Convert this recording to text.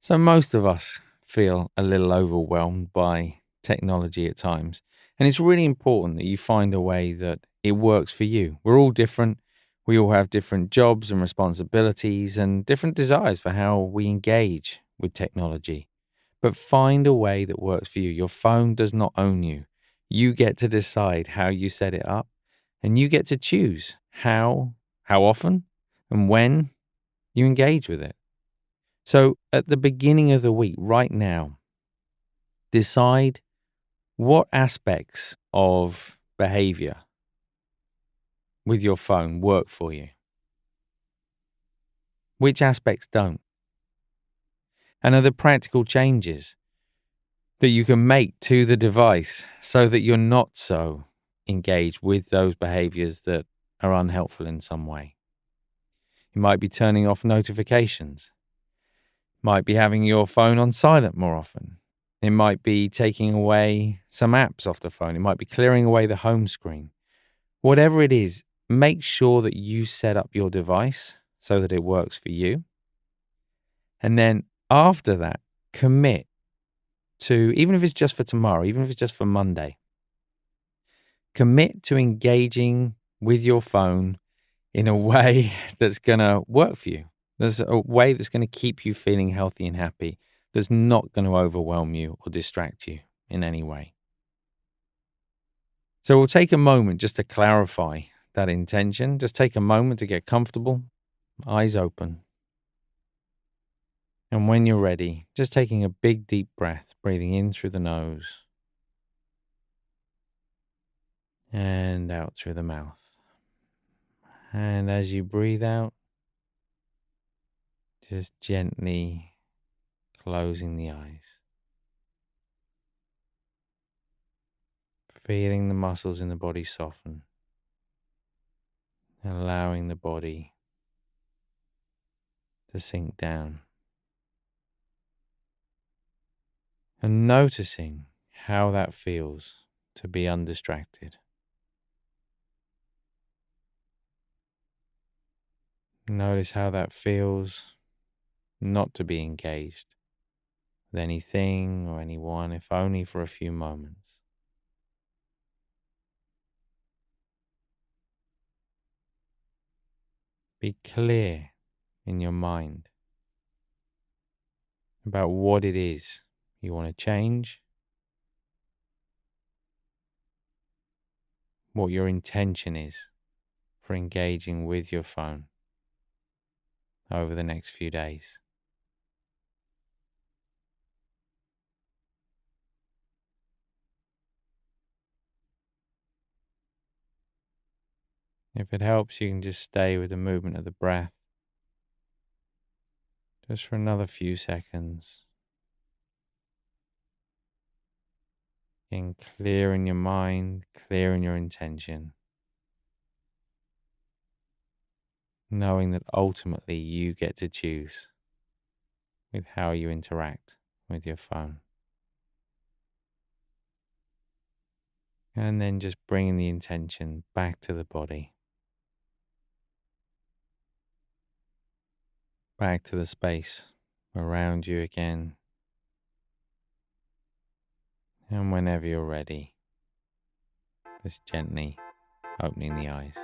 So most of us feel a little overwhelmed by technology at times. And it's really important that you find a way that it works for you. We're all different. We all have different jobs and responsibilities and different desires for how we engage with technology. But find a way that works for you. Your phone does not own you. You get to decide how you set it up, and you get to choose how often and when you engage with it. So at the beginning of the week, right now, decide what aspects of behavior with your phone work for you, which aspects don't, and are there practical changes that you can make to the device so that you're not so engaged with those behaviors that are unhelpful in some way. You might be turning off notifications, might be having your phone on silent more often. It might be taking away some apps off the phone. It might be clearing away the home screen. Whatever it is, make sure that you set up your device so that it works for you. And then after that, commit to, even if it's just for tomorrow, even if it's just for Monday, commit to engaging with your phone in a way that's going to work for you. There's a way that's going to keep you feeling healthy and happy, that's not going to overwhelm you or distract you in any way. So we'll take a moment just to clarify that intention. Just take a moment to get comfortable, eyes open. And when you're ready, just taking a big deep breath, breathing in through the nose and out through the mouth. And as you breathe out, just gently closing the eyes. Feeling the muscles in the body soften. Allowing the body to sink down. And noticing how that feels to be undistracted. Notice how that feels not to be engaged with anything or anyone, if only for a few moments. Be clear in your mind about what it is you want to change, what your intention is for engaging with your phone over the next few days. If it helps, you can just stay with the movement of the breath just for another few seconds. Getting clear in your mind, clear in your intention. Knowing that ultimately you get to choose with how you interact with your phone. And then just bringing the intention back to the body. Back to the space around you again. And whenever you're ready, just gently opening the eyes.